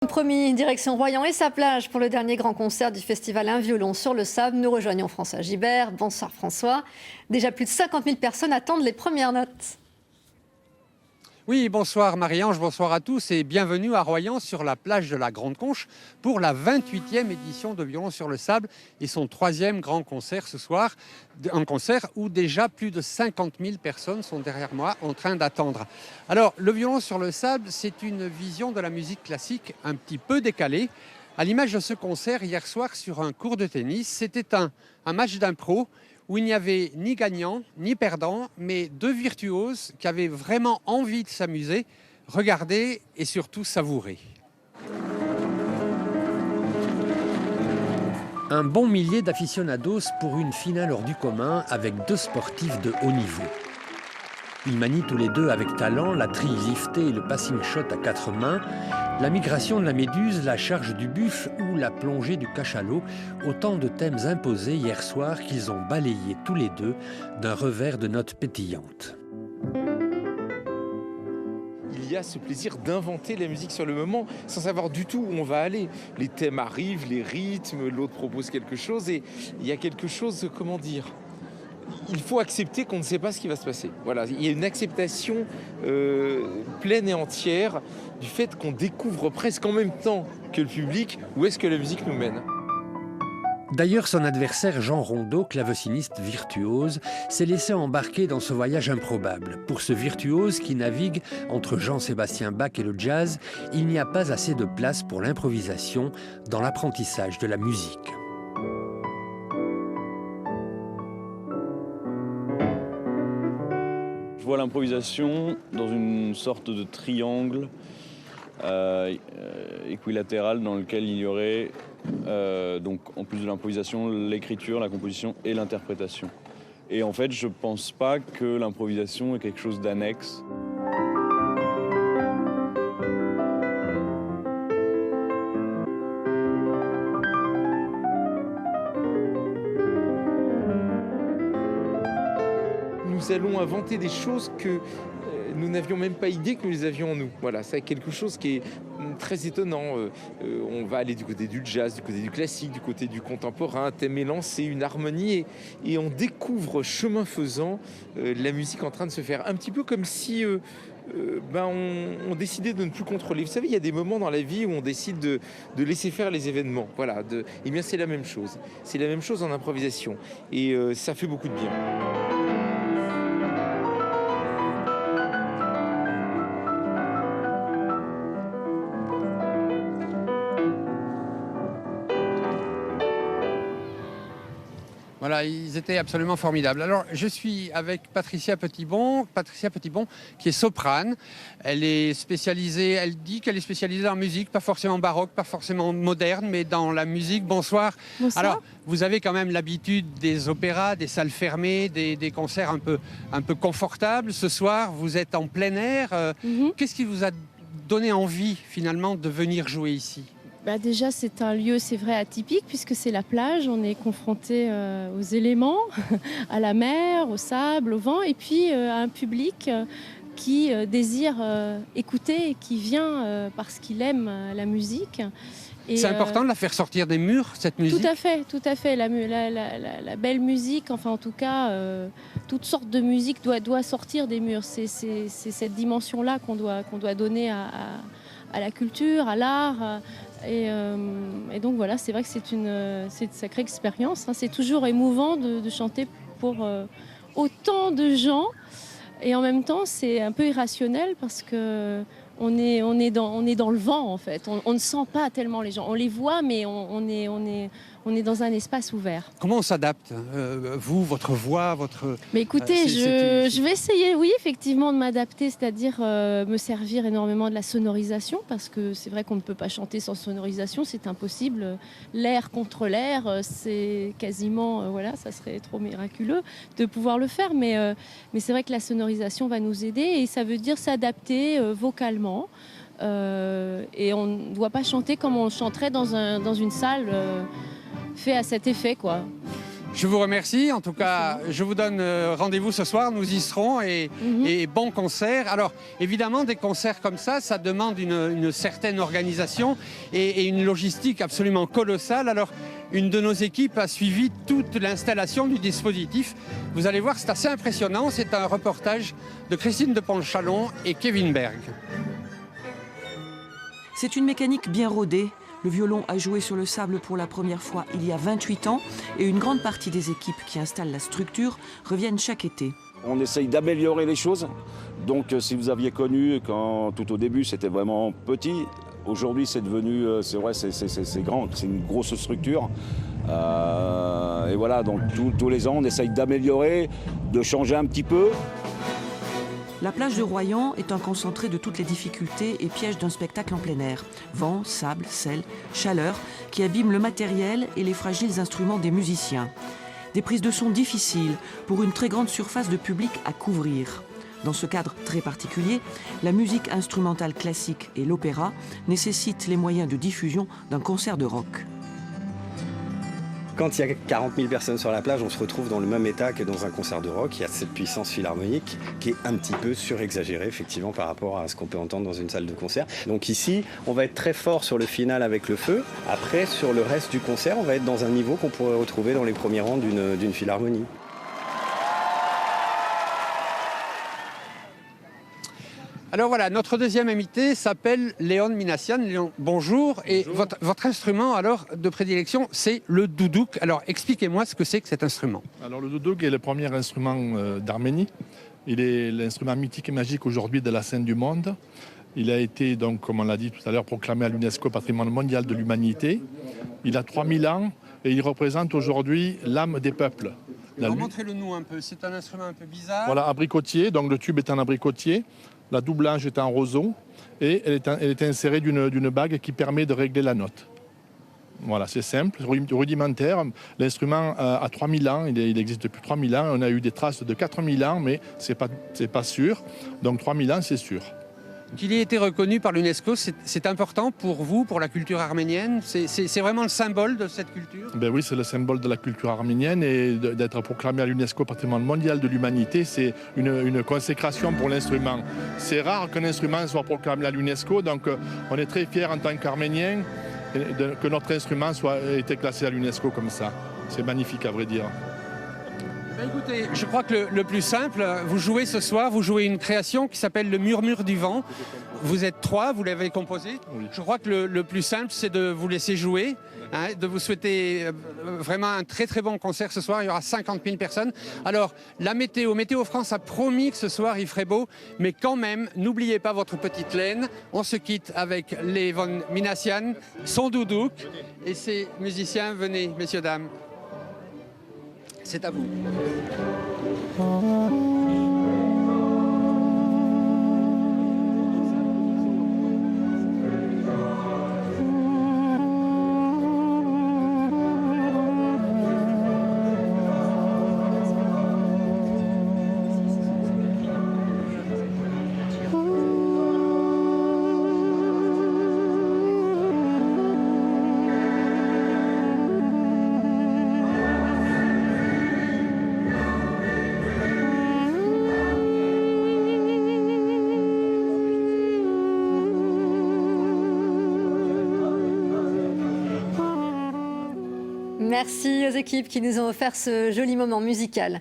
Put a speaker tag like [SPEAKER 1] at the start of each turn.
[SPEAKER 1] Promis, direction Royan et sa plage pour le dernier grand concert du festival Un violon sur le sable. Nous rejoignons François Gibert. Bonsoir François. Déjà plus de 50 000 personnes attendent les premières notes.
[SPEAKER 2] Oui, bonsoir Marie-Ange, bonsoir à tous et bienvenue à Royan sur la plage de la Grande Conche pour la 28e édition de Violon sur le sable et son 3e grand concert ce soir. Un concert où déjà plus de 50 000 personnes sont derrière moi en train d'attendre. Alors, le Violon sur le sable, c'est une vision de la musique classique un petit peu décalée. À l'image de ce concert hier soir sur un court de tennis, c'était un match d'impro où il n'y avait ni gagnant ni perdant, mais deux virtuoses qui avaient vraiment envie de s'amuser, regarder et surtout savourer. Un bon millier d'aficionados pour une finale hors du commun avec deux sportifs de haut niveau. Ils manient tous les deux avec talent la trille liftée et le passing shot à quatre mains, la migration de la méduse, la charge du buffle ou la plongée du cachalot, autant de thèmes imposés hier soir qu'ils ont balayés tous les deux d'un revers de notes pétillantes.
[SPEAKER 3] Il y a ce plaisir d'inventer la musique sur le moment sans savoir du tout où on va aller. Les thèmes arrivent, les rythmes, l'autre propose quelque chose et il y a quelque chose, comment dire, il faut accepter qu'on ne sait pas ce qui va se passer. Voilà, il y a une acceptation pleine et entière du fait qu'on découvre presque en même temps que le public où est-ce que la musique nous mène.
[SPEAKER 2] D'ailleurs, son adversaire Jean Rondeau, claveciniste virtuose, s'est laissé embarquer dans ce voyage improbable. Pour ce virtuose qui navigue entre Jean-Sébastien Bach et le jazz, il n'y a pas assez de place pour l'improvisation dans l'apprentissage de la musique.
[SPEAKER 4] Je vois l'improvisation dans une sorte de triangle équilatéral dans lequel il y aurait, donc, en plus de l'improvisation, l'écriture, la composition et l'interprétation. Et en fait, je ne pense pas que l'improvisation est quelque chose d'annexe.
[SPEAKER 3] Nous allons inventer des choses que nous n'avions même pas idée que nous les avions en nous. Voilà, c'est quelque chose qui est très étonnant. On va aller du côté du jazz, du côté du classique, du côté du contemporain, un thème élancé, une harmonie, et on découvre chemin faisant la musique en train de se faire. Un petit peu comme si on décidait de ne plus contrôler. Vous savez, il y a des moments dans la vie où on décide de laisser faire les événements. Voilà, et bien c'est la même chose. C'est la même chose en improvisation. Et ça fait beaucoup de bien.
[SPEAKER 2] Voilà, ils étaient absolument formidables. Alors, je suis avec Patricia Petitbon, qui est soprane. Elle est spécialisée, elle dit qu'elle est spécialisée en musique, pas forcément baroque, pas forcément moderne, mais dans la musique. Bonsoir.
[SPEAKER 5] Bonsoir.
[SPEAKER 2] Alors, vous avez quand même l'habitude des opéras, des salles fermées, des concerts un peu confortables. Ce soir, vous êtes en plein air. Qu'est-ce qui vous a donné envie, finalement, de venir jouer ici ?
[SPEAKER 5] Déjà, c'est un lieu, c'est vrai, atypique puisque c'est la plage. On est confronté aux éléments, à la mer, au sable, au vent, et puis à un public qui désire écouter et qui vient parce qu'il aime la musique.
[SPEAKER 2] C'est important de la faire sortir des murs, cette musique ?
[SPEAKER 5] Tout à fait. La belle musique, enfin en tout cas, toutes sortes de musique doit sortir des murs. C'est cette dimension-là qu'on doit donner à la culture, à l'art. Et donc voilà, c'est vrai que c'est une sacrée expérience. C'est toujours émouvant de chanter pour autant de gens. Et en même temps, c'est un peu irrationnel parce que on est dans le vent en fait. On ne sent pas tellement les gens. On les voit, mais on est dans un espace ouvert.
[SPEAKER 2] Comment on s'adapte vous, votre voix, votre...
[SPEAKER 5] Mais écoutez, je vais essayer, oui, effectivement, de m'adapter, c'est-à-dire me servir énormément de la sonorisation, parce que c'est vrai qu'on ne peut pas chanter sans sonorisation, c'est impossible. L'air contre l'air, c'est quasiment, voilà, ça serait trop miraculeux de pouvoir le faire, mais c'est vrai que la sonorisation va nous aider et ça veut dire s'adapter vocalement. Et on ne doit pas chanter comme on chanterait dans une salle fait à cet effet, quoi.
[SPEAKER 2] Je vous remercie. En tout cas, je vous donne rendez-vous ce soir. Nous y serons et bon concert. Alors, évidemment, des concerts comme ça demande une certaine organisation et une logistique absolument colossale. Alors, une de nos équipes a suivi toute l'installation du dispositif. Vous allez voir, c'est assez impressionnant. C'est un reportage de Christine de Ponchalon et Kevin Berg.
[SPEAKER 6] C'est une mécanique bien rodée. Le violon a joué sur le sable pour la première fois il y a 28 ans et une grande partie des équipes qui installent la structure reviennent chaque été.
[SPEAKER 7] On essaye d'améliorer les choses. Donc si vous aviez connu quand tout au début c'était vraiment petit, aujourd'hui c'est devenu, c'est vrai, c'est grand, c'est une grosse structure. Et voilà, donc tous les ans on essaye d'améliorer, de changer un petit peu.
[SPEAKER 6] La plage de Royan est un concentré de toutes les difficultés et pièges d'un spectacle en plein air. Vent, sable, sel, chaleur qui abîment le matériel et les fragiles instruments des musiciens. Des prises de son difficiles pour une très grande surface de public à couvrir. Dans ce cadre très particulier, la musique instrumentale classique et l'opéra nécessitent les moyens de diffusion d'un concert de rock.
[SPEAKER 8] Quand il y a 40 000 personnes sur la plage, on se retrouve dans le même état que dans un concert de rock. Il y a cette puissance philharmonique qui est un petit peu surexagérée, effectivement, par rapport à ce qu'on peut entendre dans une salle de concert. Donc ici, on va être très fort sur le final avec le feu. Après, sur le reste du concert, on va être dans un niveau qu'on pourrait retrouver dans les premiers rangs d'une philharmonie.
[SPEAKER 2] Alors voilà, notre deuxième invité s'appelle Léon Minassian. Léon, bonjour. Et votre instrument alors de prédilection, c'est le doudouk. Alors expliquez-moi ce que c'est que cet instrument.
[SPEAKER 9] Alors le doudouk est le premier instrument d'Arménie. Il est l'instrument mythique et magique aujourd'hui de la scène du monde. Il a été, donc, comme on l'a dit tout à l'heure, proclamé à l'UNESCO patrimoine mondial de l'humanité. Il a 3000 ans et il représente aujourd'hui l'âme des peuples.
[SPEAKER 2] Montrez-le-nous un peu. C'est un instrument un peu bizarre.
[SPEAKER 9] Voilà, abricotier. Donc le tube est en abricotier. La double ange est en roseau et elle est insérée d'une bague qui permet de régler la note. Voilà, c'est simple, rudimentaire. L'instrument a 3000 ans, il existe depuis 3000 ans. On a eu des traces de 4000 ans, mais c'est pas sûr. Donc 3000 ans, c'est sûr.
[SPEAKER 2] Qu'il ait été reconnu par l'UNESCO, c'est important pour vous, pour la culture arménienne? C'est vraiment le symbole de cette culture?
[SPEAKER 9] Ben oui, c'est le symbole de la culture arménienne et d'être proclamé à l'UNESCO patrimoine mondial de l'humanité, c'est une consécration pour l'instrument. C'est rare qu'un instrument soit proclamé à l'UNESCO, donc on est très fiers en tant qu'Arméniens que notre instrument ait été classé à l'UNESCO comme ça. C'est magnifique à vrai dire.
[SPEAKER 2] Ben écoutez, je crois que le plus simple, vous jouez ce soir, vous jouez une création qui s'appelle Le Murmure du Vent. Vous êtes 3, vous l'avez composé.
[SPEAKER 9] Oui.
[SPEAKER 2] Je crois que le plus simple, c'est de vous laisser jouer, hein, de vous souhaiter vraiment un très très bon concert ce soir. Il y aura 50 000 personnes. Alors, la Météo France a promis que ce soir il ferait beau, mais quand même, n'oubliez pas votre petite laine. On se quitte avec Léon Minassian, son doudouk, et ses musiciens. Venez, messieurs, dames. C'est à vous.
[SPEAKER 1] Merci aux équipes qui nous ont offert ce joli moment musical.